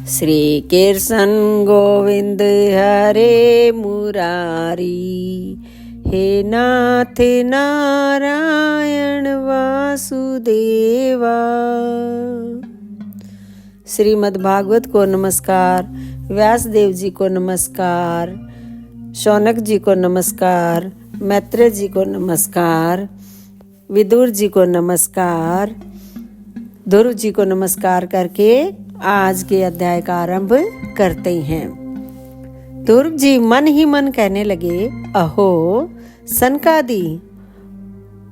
श्री कृष्ण गोविंद हरे मुरारी, हे नाथ नारायण वासुदेवा। श्रीमद् भागवत को नमस्कार, व्यासदेव जी को नमस्कार, शौनक जी को नमस्कार, मैत्रेय जी को नमस्कार, विदुर जी को नमस्कार, ध्रुव जी को नमस्कार करके आज के अध्याय का आरंभ करते हैं। ध्रुव जी मन ही मन कहने लगे, अहो सनकादि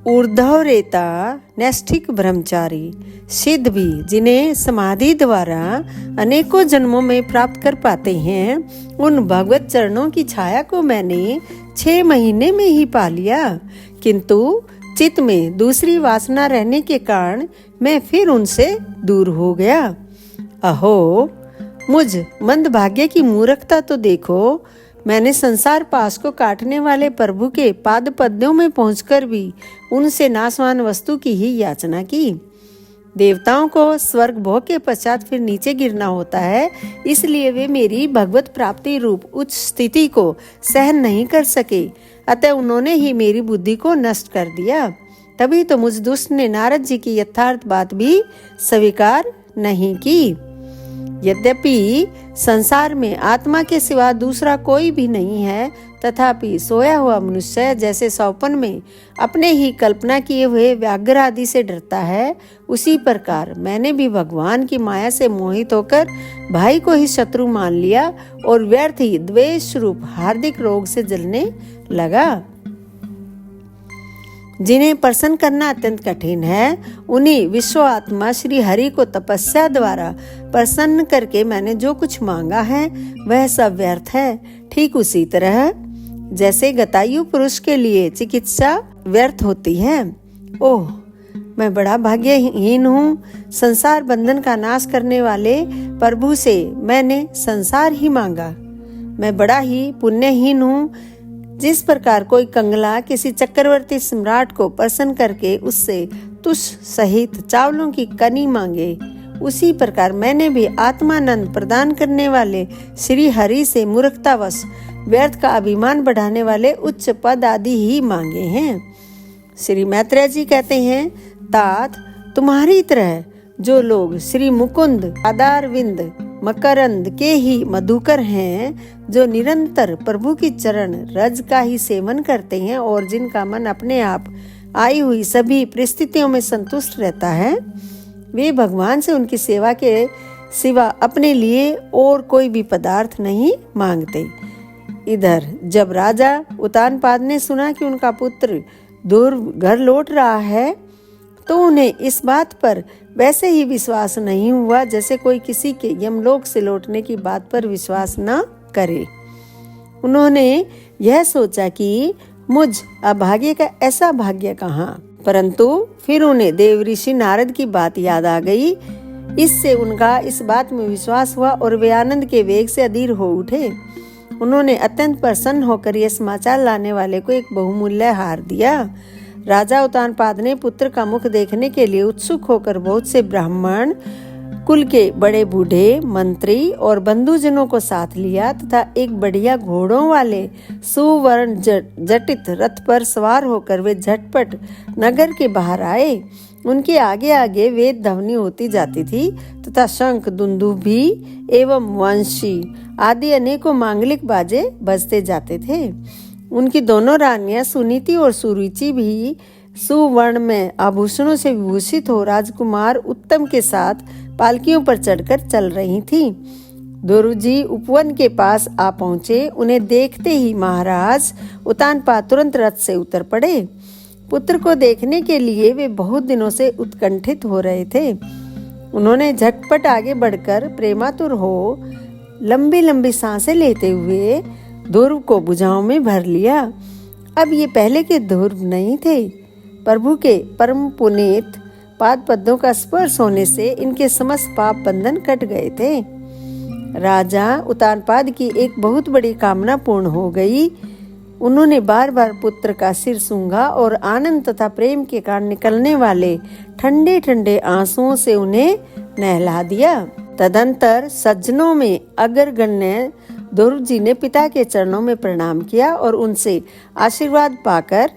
ऊर्ध्व रेता नैष्ठिक ब्रह्मचारी सिद्ध भी, जिन्हें समाधि द्वारा अनेकों जन्मों में प्राप्त कर पाते हैं, उन भगवत चरणों की छाया को मैंने 6 महीने में ही पा लिया, किंतु चित्त में दूसरी वासना रहने के कारण मैं फिर उनसे दूर हो गया। अहो मुझ मंदभाग्य की मूर्खता तो देखो, मैंने संसार पास को काटने वाले प्रभु के पाद पद्यों में पहुंचकर भी उनसे नाशवान वस्तु की ही याचना की। देवताओं को स्वर्ग भोग के पश्चात फिर नीचे गिरना होता है, इसलिए वे मेरी भगवत प्राप्ति रूप उच्च स्थिति को सहन नहीं कर सके, अतः उन्होंने ही मेरी बुद्धि को नष्ट कर दिया। तभी तो मुझ दुष्ट ने नारद जी की यथार्थ बात भी स्वीकार नहीं की। यद्यपि संसार में आत्मा के सिवा दूसरा कोई भी नहीं है, तथापि सोया हुआ मनुष्य जैसे स्वप्न में अपने ही कल्पना किए हुए व्याघ्र आदि से डरता है, उसी प्रकार मैंने भी भगवान की माया से मोहित होकर भाई को ही शत्रु मान लिया और व्यर्थ ही द्वेष रूप हार्दिक रोग से जलने लगा। जिन्हें प्रसन्न करना अत्यंत कठिन है, उन्हीं विश्व आत्मा श्री हरि को तपस्या द्वारा प्रसन्न करके मैंने जो कुछ मांगा है वह सब व्यर्थ है। ठीक उसी तरह जैसे गतायु पुरुष के लिए चिकित्सा व्यर्थ होती है। ओह मैं बड़ा भाग्यहीन हूँ, संसार बंधन का नाश करने वाले प्रभु से मैंने संसार ही मांगा। मैं बड़ा ही पुण्यहीन हूँ, जिस प्रकार कोई कंगला किसी चक्रवर्ती सम्राट को प्रसन्न करके उससे तुष सहित चावलों की कनी मांगे, उसी प्रकार मैंने भी आत्मानंद प्रदान करने वाले श्री हरि से मूर्खतावश व्यर्थ का अभिमान बढ़ाने वाले उच्च पद आदि ही मांगे हैं। श्री मैत्रेय जी कहते हैं, तात तुम्हारी तरह जो लोग श्री मुकुंद आदारविंद मकरंद के ही मधुकर हैं, जो निरंतर प्रभु की चरण रज का ही सेवन करते हैं और जिनका मन अपने आप आई हुई सभी परिस्थितियों में संतुष्ट रहता है, वे भगवान से उनकी सेवा के सिवा अपने लिए और कोई भी पदार्थ नहीं मांगते। इधर जब राजा उत्तानपाद ने सुना कि उनका पुत्र ध्रुव घर लौट रहा है, तो उन्हें इस बात पर वैसे ही विश्वास नहीं हुआ जैसे कोई किसी के यमलोक से लौटने की बात पर विश्वास न करे। उन्होंने यह सोचा कि मुझ अभागे का ऐसा भाग्य कहाँ, परंतु फिर उन्हें देव ऋषि नारद की बात याद आ गई। इससे उनका इस बात में विश्वास हुआ और वे आनंद के वेग से अधीर हो उठे। उन्होंने अत्यंत प्रसन्न होकर यह समाचार लाने वाले को एक बहुमूल्य हार दिया। राजा उत्तानपाद ने पुत्र का मुख देखने के लिए उत्सुक होकर बहुत से ब्राह्मण कुल के बड़े बूढ़े मंत्री और बंधुजनों को साथ लिया तथा एक बढ़िया घोड़ों वाले सुवर्ण जटित रथ पर सवार होकर वे झटपट नगर के बाहर आए। उनके आगे आगे वेद ध्वनि होती जाती थी तथा शंख दुंदुभी एवं वंशी आदि अनेकों मांगलिक बाजे बजते जाते थे। उनकी दोनों रानियां सुनीति और सुरुचि भी सुवर्ण में आभूषणों से विभूषित हो राजकुमार उत्तम के साथ पालकियों पर चढ़कर चल रही थीं। ध्रुव जी उपवन के पास आ पहुंचे। उन्हें देखते ही महाराज उत्तानपाद तुरंत रथ से उतर पड़े। पुत्र को देखने के लिए वे बहुत दिनों से उत्कंठित हो रहे थे। उन्होंने झटपट आगे बढ़कर प्रेमातुर हो लंबी लंबी सांसें लेते हुए ध्रुव को भुजाओं में भर लिया। अब ये पहले के ध्रुव नहीं थे। प्रभु के परम पुनीत पाद पद्मों का स्पर्श होने से इनके समस्त पाप बंधन कट गए थे। राजा उत्तानपाद की एक बहुत बड़ी कामना पूर्ण हो गई। उन्होंने बार बार पुत्र का सिर सूंघा और आनंद तथा प्रेम के कारण निकलने वाले ठंडे ठंडे आंसुओं से उन्हें नहला दिया। तदंतर सज्जनों में अग्रगण्य ध्रुव जी ने पिता के चरणों में प्रणाम किया और उनसे आशीर्वाद पाकर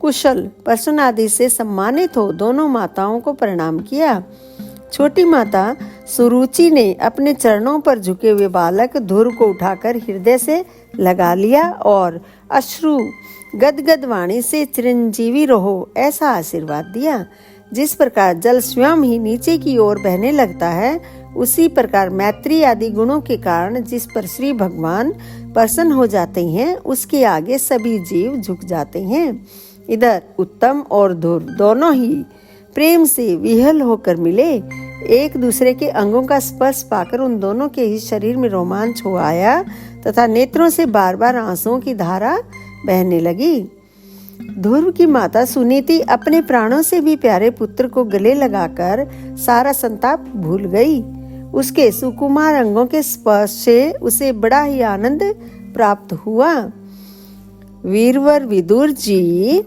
कुशल प्रश्न आदि से सम्मानित हो दोनों माताओं को प्रणाम किया। छोटी माता सुरुचि ने अपने चरणों पर झुके हुए बालक ध्रुव को उठाकर हृदय से लगा लिया और अश्रु गदगद वाणी से चिरंजीवी रहो ऐसा आशीर्वाद दिया। जिस प्रकार जल स्वयं ही नीचे की ओर बहने लगता है, उसी प्रकार मैत्री आदि गुणों के कारण जिस पर श्री भगवान प्रसन्न हो जाते हैं, उसके आगे सभी जीव झुक जाते हैं। इधर उत्तम और ध्रुव दोनों ही प्रेम से विह्वल होकर मिले। एक दूसरे के अंगों का स्पर्श पाकर उन दोनों के ही शरीर में रोमांच हो आया तथा नेत्रों से बार बार आंसुओं की धारा बहने लगी। ध्रुव की माता सुनीति अपने प्राणों से भी प्यारे पुत्र को गले लगाकर सारा संताप भूल गई। उसके सुकुमार अंगों के स्पर्श से उसे बड़ा ही आनंद प्राप्त हुआ। वीरवर विदुर जी,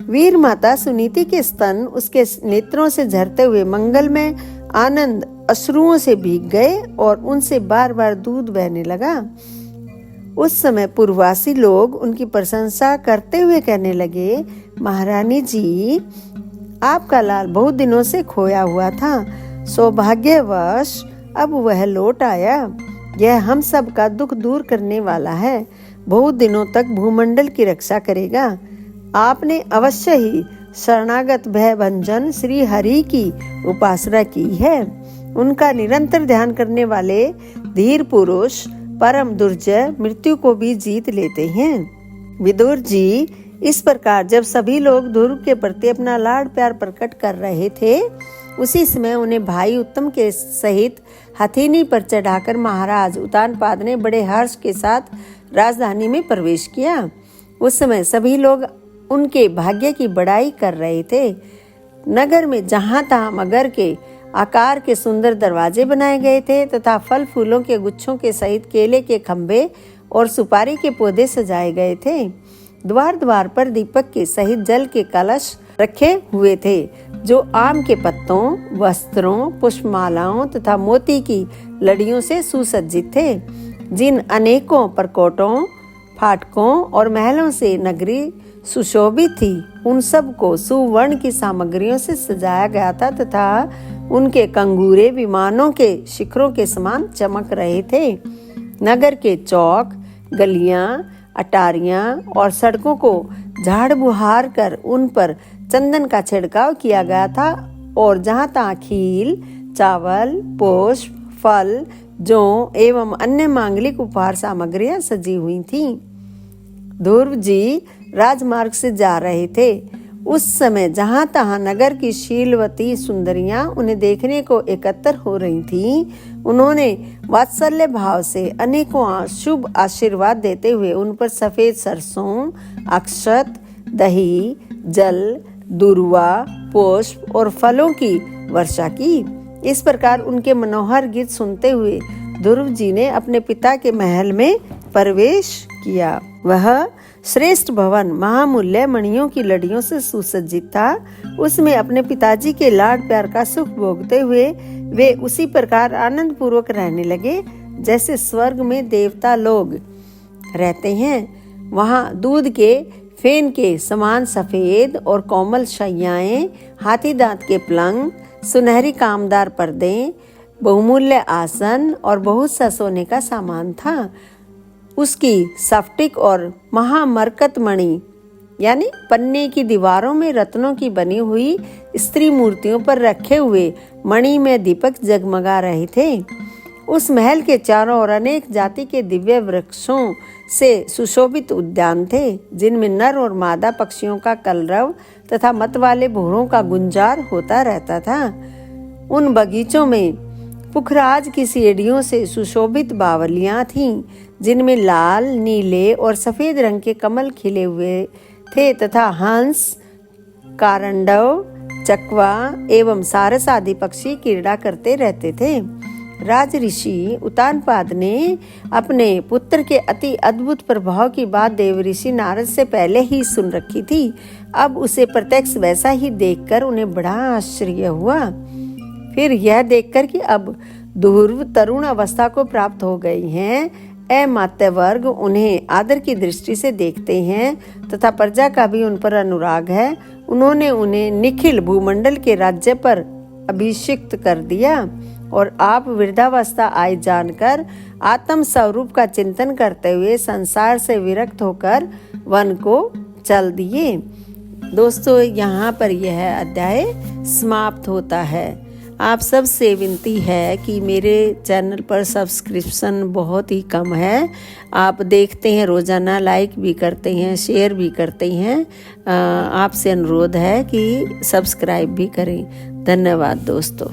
वीर माता सुनीति के स्तन उसके नेत्रों से झरते हुए मंगलमय आनंद अश्रुओं से भीग गए और उनसे बार बार दूध बहने लगा। उस समय पूर्ववासी लोग उनकी प्रशंसा करते हुए कहने लगे, महारानी जी, आपका लाल बहुत दिनों से खोया हुआ था, सौभाग्यवश अब वह लौट आया। यह हम सब का दुख दूर करने वाला है, बहुत दिनों तक भूमंडल की रक्षा करेगा। आपने अवश्य ही शरणागत भयभंजन श्री हरि की उपासना की है। उनका निरंतर ध्यान करने वाले धीर पुरुष परम दुर्जय मृत्यु को भी जीत लेते हैं। विदुर जी, इस प्रकार जब सभी लोग ध्रुव के प्रति अपना लाड प्यार प्रकट कर रहे थे, उसी समय उन्हें भाई उत्तम के सहित हथेनी पर चढ़ाकर महाराज उत्तानपाद ने बड़े हर्ष के साथ राजधानी में प्रवेश किया। उस समय सभी लोग उनके भाग्य की बड़ाई कर रहे थे। नगर में जहां तहां मगर के आकार के सुंदर दरवाजे बनाए गए थे तथा फल फूलों के गुच्छों के सहित केले के खंभे और सुपारी के पौधे सजाए गए थे। द्वार द्वार पर दीपक के सहित जल के कलश रखे हुए थे, जो आम के पत्तों, वस्त्रों, पुष्पमालाओं तथा मोती की लड़ियों से सुसज्जित थे। जिन अनेकों परकोटों, फाटकों और महलों से नगरी सुशोभित थी, उन सब को सुवर्ण की सामग्रियों से सजाया गया था तथा उनके कंगूरे विमानों के शिखरों के समान चमक रहे थे। नगर के चौक, गलियां, अटारियां और सड़कों को झाड़ बुहार कर उन पर चंदन का छिड़काव किया गया था और जहां तहां खील, चावल, पुष्प, फल, जौ एवं अन्य मांगलिक उपहार सामग्रियां सजी हुई थीं। ध्रुव जी राजमार्ग से जा रहे थे। उस समय जहां तहां नगर की शीलवती सुंदरियां उन्हें देखने को एकत्र हो रही थीं, उन्होंने वात्सल्य भाव से अनेकों शुभ आशीर्वाद देते हुए उन पर सफेद सरसों, अक्षत, दही, जल, दुर्वा, पुष्प और फलों की वर्षा की। इस प्रकार उनके मनोहर गीत सुनते हुए ध्रुव जी ने अपने पिता के महल में प्रवेश किया। वह श्रेष्ठ भवन महामूल्य मणियों की लड़ियों से सुसज्जित था। उसमें अपने पिताजी के लाड प्यार का सुख भोगते हुए वे उसी प्रकार आनंद पूर्वक रहने लगे जैसे स्वर्ग में देवता लोग रहते हैं। वहां दूध के फेन के समान सफेद और कोमल शैयाएं, हाथी दांत के पलंग, सुनहरी कामदार पर्दे, बहुमूल्य आसन और बहुत सा सोने का सामान था। उसकी स्फटिक और महामरकत मणि यानी पन्ने की दीवारों में रत्नों की बनी हुई स्त्री मूर्तियों पर रखे हुए मणि में दीपक जगमगा रहे थे। उस महल के चारों ओर अनेक जाति के दिव्य वृक्षों से सुशोभित उद्यान थे, जिनमें नर और मादा पक्षियों का कलरव तथा मत वाले भौरों का गुंजार होता रहता था। उन बगीचों में पुखराज की सीढ़ियों से सुशोभित बावलियां थीं, जिनमें लाल, नीले और सफेद रंग के कमल खिले हुए थे तथा हंस, कारंडव, चकवा एवं सारस आदि पक्षी क्रीड़ा करते रहते थे। राज ऋषि उत्तानपाद ने अपने पुत्र के अति अद्भुत प्रभाव की बात देव ऋषि नारद से पहले ही सुन रखी थी। अब उसे प्रत्यक्ष वैसा ही देखकर उन्हें बड़ा आश्चर्य हुआ। फिर यह देखकर कि अब ध्रुव तरुण अवस्था को प्राप्त हो गई हैं। अमात्य वर्ग उन्हें आदर की दृष्टि से देखते हैं तथा प्रजा का भी उन पर अनुराग है। उन्होंने उन्हें निखिल भूमंडल के राज्य पर अभिषिक्त कर दिया और आप वृद्धावस्था आय जानकर आत्म स्वरूप का चिंतन करते हुए संसार से विरक्त होकर वन को चल दिए। दोस्तों, यहाँ पर यह अध्याय समाप्त होता है। आप सब से विनती है कि मेरे चैनल पर सब्सक्रिप्शन बहुत ही कम है। आप देखते हैं रोज़ाना, लाइक भी करते हैं, शेयर भी करते हैं। आपसे अनुरोध है कि सब्सक्राइब भी करें। धन्यवाद दोस्तों।